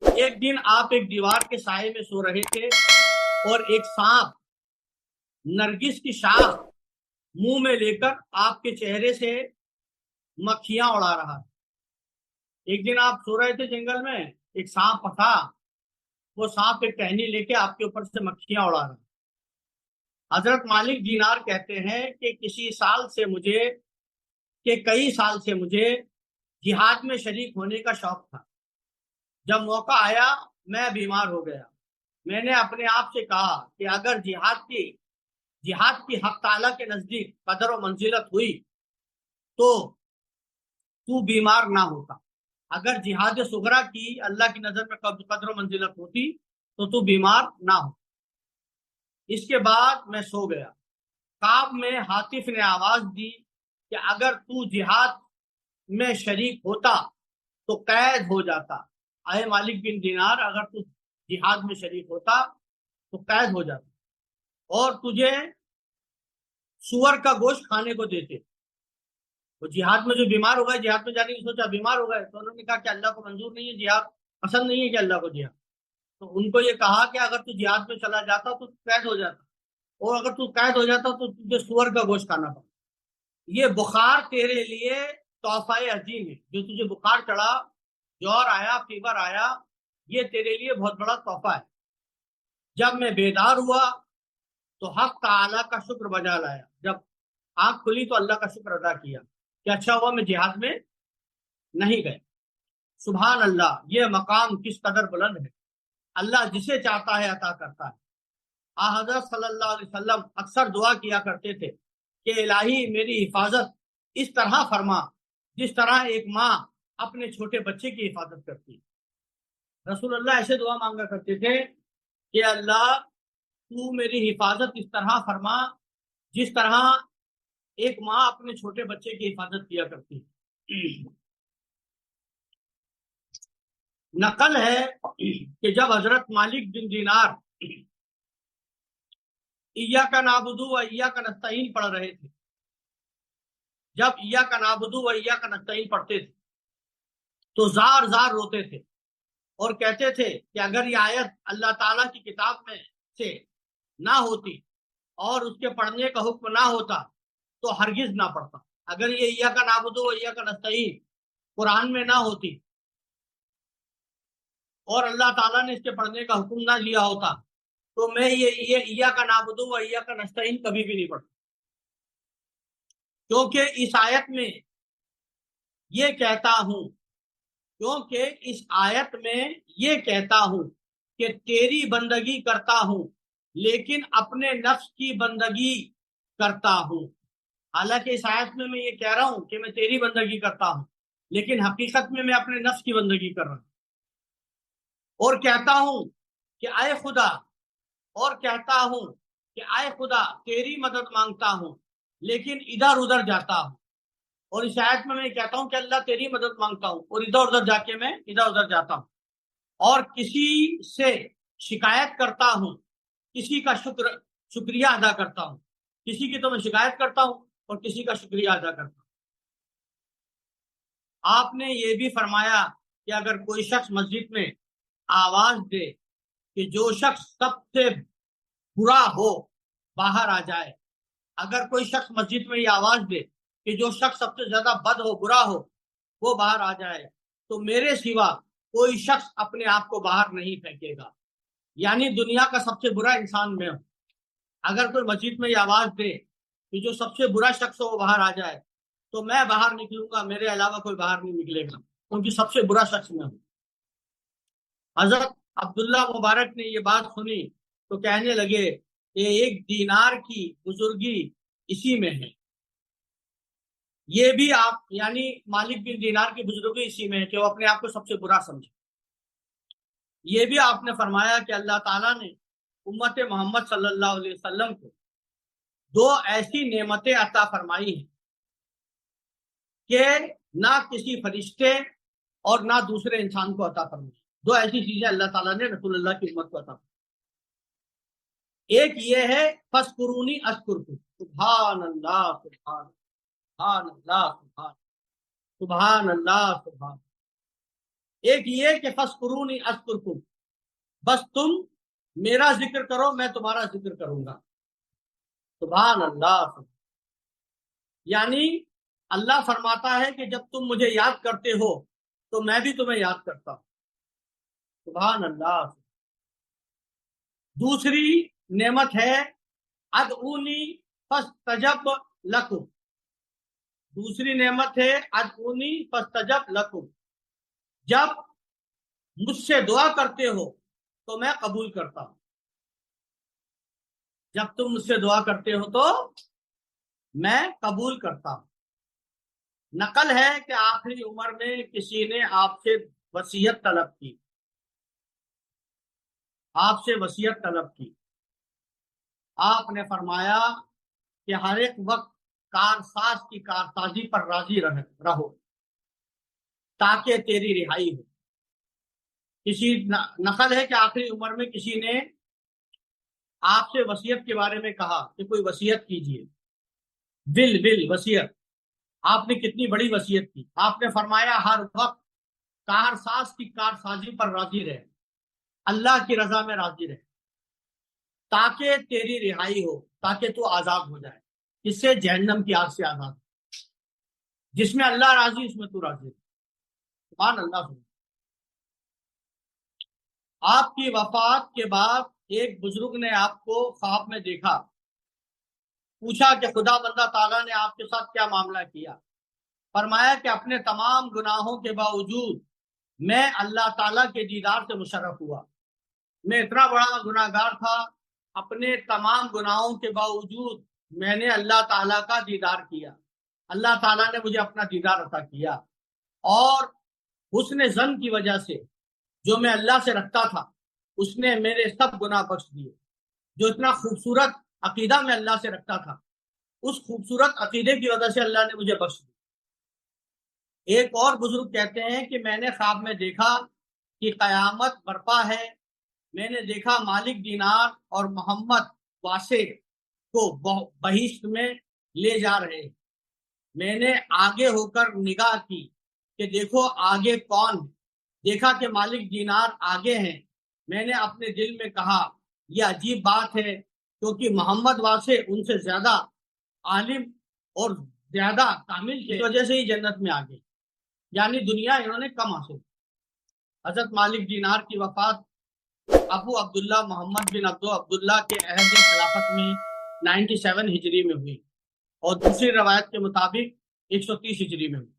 ایک دن آپ ایک دیوار کے سائے میں سو رہے تھے اور ایک سانپ نرگس کی شاخ منہ میں لے کر آپ کے چہرے سے مکھیاں اڑا رہا تھا۔ ایک دن آپ سو رہے تھے جنگل میں، ایک سانپ تھا، وہ سانپ ایک ٹہنی لے کے آپ کے اوپر سے مکھیاں اڑا رہا۔ حضرت مالک دینار کہتے ہیں کہ کئی سال سے مجھے جہاد میں شریک ہونے کا شوق تھا۔ جب موقع آیا میں بیمار ہو گیا۔ میں نے اپنے آپ سے کہا کہ اگر جہاد کی حق تعالیٰ کے نزدیک قدر و منزلت ہوئی تو تو بیمار نہ ہوتا، اگر جہاد صغرا کی اللہ کی نظر میں قدر و منزلت ہوتی تو بیمار نہ ہو۔ اس کے بعد میں سو گیا۔ خواب میں ہاتف نے آواز دی کہ اگر تو جہاد میں شریک ہوتا تو قید ہو جاتا۔ اے مالک بن دینار، اگر تو جہاد میں شریک ہوتا تو قید ہو جاتا اور تجھے سور کا گوشت کھانے کو دیتے۔ وہ جہاد میں جو بیمار ہو گئے، جہاد میں جانے کی سوچا، بیمار ہو گئے، تو انہوں نے کہا کہ اللہ کو منظور نہیں ہے جہاد، پسند نہیں ہے کہ اللہ کو جہاد۔ تو ان کو یہ کہا کہ اگر تو جہاد میں چلا جاتا تو قید ہو جاتا، اور اگر تو قید ہو جاتا تو تجھے سور کا گوشت کھانا پڑتا۔ یہ بخار تیرے لیے تحفہ عظیم ہے، جو تجھے بخار چڑھا، جور آیا، فیور آیا، یہ تیرے لیے بہت بڑا تحفہ ہے۔ جب میں بیدار ہوا تو حق تعالیٰ کا شکر بجا لایا۔ جب آنکھ کھلی تو اللہ کا شکر ادا کیا کہ اچھا ہوا میں جہاد میں نہیں گئے۔ سبحان اللہ، یہ مقام کس قدر بلند ہے۔ اللہ جسے چاہتا ہے عطا کرتا ہے۔ حضرت صلی اللہ علیہ وسلم اکثر دعا کیا کرتے تھے کہ الہی میری حفاظت اس طرح فرما جس طرح ایک ماں اپنے چھوٹے بچے کی حفاظت کرتی ہے۔ رسول اللہ ایسے دعا مانگا کرتے تھے کہ اللہ تو میری حفاظت اس طرح فرما جس طرح ایک ماں اپنے چھوٹے بچے کی حفاظت کیا کرتی ہے۔ نقل ہے کہ جب حضرت مالک بن دینار ایاک نعبد و ایاک نستعین پڑھ رہے تھے، جب ایاک نعبد و ایاک نستعین پڑھتے تھے تو زار زار روتے تھے اور کہتے تھے کہ اگر یہ آیت اللہ تعالیٰ کی کتاب میں سے نہ ہوتی اور اس کے پڑھنے کا حکم نہ ہوتا تو ہرگز نہ پڑھتا۔ اگر یہ ایاک نعبد و ایاک نستعین قرآن میں نہ ہوتی اور اللہ تعالیٰ نے اس کے پڑھنے کا حکم نہ لیا ہوتا تو میں یہ ایاک نعبد و ایاک نستعین کبھی بھی نہیں پڑھتا، کیونکہ اس آیت میں یہ کہتا ہوں کہ تیری بندگی کرتا ہوں لیکن اپنے نفس کی بندگی کرتا ہوں۔ حالانکہ اس آیت میں یہ کہہ رہا ہوں کہ میں تیری بندگی کرتا ہوں، لیکن حقیقت میں اپنے نفس کی بندگی کر رہا ہوں۔ اور کہتا ہوں کہ اے خدا تیری مدد مانگتا ہوں لیکن ادھر ادھر جاتا ہوں۔ اور اس آیت میں کہتا ہوں کہ اللہ تیری مدد مانگتا ہوں اور ادھر ادھر جا کے میں ادھر ادھر جاتا ہوں، اور کسی سے شکایت کرتا ہوں، کسی کا شکریہ ادا کرتا ہوں۔ کسی کی تو میں شکایت کرتا ہوں اور کسی کا شکریہ ادا کرتا ہوں۔ آپ نے یہ بھی فرمایا کہ اگر کوئی شخص مسجد میں آواز دے کہ جو شخص سب سے برا ہو باہر آ جائے، اگر کوئی شخص مسجد میں یہ آواز دے کہ جو شخص سب سے زیادہ بد ہو، برا ہو، وہ باہر آ جائے، تو میرے سوا کوئی شخص اپنے آپ کو باہر نہیں پھینکے گا۔ یعنی دنیا کا سب سے برا انسان میں ہوں، اگر کوئی مسجد میں یہ آواز دے کہ جو سب سے برا شخص ہو وہ باہر آ جائے تو میں باہر نکلوں گا، میرے علاوہ کوئی باہر نہیں نکلے گا، کیونکہ سب سے برا شخص میں ہوں۔ حضرت عبداللہ مبارک نے یہ بات سنی تو کہنے لگے کہ ایک دینار کی بزرگی اسی میں ہے۔ یہ بھی آپ یعنی مالک بن دینار کی بزرگی اسی میں ہے کہ وہ اپنے آپ کو سب سے برا سمجھے۔ یہ بھی آپ نے فرمایا کہ اللہ تعالیٰ نے امت محمد صلی اللہ علیہ وسلم کو دو ایسی نعمتیں عطا فرمائی ہیں کہ نہ کسی فرشتے اور نہ دوسرے انسان کو عطا فرمائی۔ دو ایسی چیزیں اللہ تعالیٰ نے رسول اللہ کی امت کو عطا فرمائی۔ ایک یہ ہے فَاذْكُرُونِی أَذْكُرْكُمْ، سبحان اللہ سبحان اللہ سبحان اللہ سبحان۔ ایک یہ کہ فذکرونی اذکرکم، بس تم میرا ذکر کرو میں تمہارا ذکر کروں گا۔ سبحان اللہ۔ یعنی اللہ فرماتا ہے کہ جب تم مجھے یاد کرتے ہو تو میں بھی تمہیں یاد کرتا ہوں۔ سبحان اللہ۔ دوسری نعمت ہے ادعونی فاستجب لکم، دوسری نعمت ہے ادعونی فاستجب لکم، جب مجھ سے دعا کرتے ہو تو میں قبول کرتا ہوں، جب تم مجھ سے دعا کرتے ہو تو میں قبول کرتا ہوں۔ نقل ہے کہ آخری عمر میں کسی نے آپ سے وصیت طلب کی، آپ سے وصیت طلب کی، آپ نے فرمایا کہ ہر ایک وقت کارساز کی کارسازی پر راضی رہو تاکہ تیری رہائی ہو۔ کسی نقل ہے کہ آخری عمر میں کسی نے آپ سے وصیت کے بارے میں کہا کہ کوئی وصیت کیجیے، بل وصیت، آپ نے کتنی بڑی وصیت کی، آپ نے فرمایا ہر وقت کارساز کی کارسازی پر راضی رہے، اللہ کی رضا میں راضی رہے تاکہ تیری رہائی ہو، تاکہ تو آزاد ہو جائے، اس سے جہنم کی آگ سے آزاد، جس میں اللہ راضی اس میں تو راضی۔ سبحان اللہ۔ آپ کی وفات کے بعد ایک بزرگ نے آپ کو خواب میں دیکھا، پوچھا کہ خدا بندہ تعالیٰ نے آپ کے ساتھ کیا معاملہ کیا؟ فرمایا کہ اپنے تمام گناہوں کے باوجود میں اللہ تعالیٰ کے دیدار سے مشرف ہوا، میں اتنا بڑا گناہ گار تھا، اپنے تمام گناہوں کے باوجود میں نے اللہ تعالیٰ کا دیدار کیا، اللہ تعالیٰ نے مجھے اپنا دیدار عطا کیا، اور حسن ظن کی وجہ سے جو میں اللہ سے رکھتا تھا اس نے میرے سب گناہ بخش دیے۔ جو اتنا خوبصورت عقیدہ میں اللہ سے رکھتا تھا اس خوبصورت عقیدے کی وجہ سے اللہ نے مجھے بخش دیا۔ ایک اور بزرگ کہتے ہیں کہ میں نے خواب میں دیکھا کہ قیامت برپا ہے، میں نے دیکھا مالک دینار اور محمد واسع کو بہشت میں لے جا رہے، میں نے آگے ہو کر نگاہ کی کہ دیکھو آگے کون ہے، دیکھا کہ مالک دینار آگے ہیں، میں نے اپنے دل میں کہا یہ عجیب بات ہے کیونکہ محمد واسع ان سے زیادہ عالم اور زیادہ کامل تھے، اس وجہ سے ہی جنت میں آگے، یعنی دنیا انہوں نے کم حاصل۔ حضرت مالک دینار کی وفات ابو عبداللہ محمد بن عبداللہ کے عہد خلافت میں 97 ہجری میں ہوئی، اور دوسری روایت کے مطابق 130 ہجری میں ہوئی۔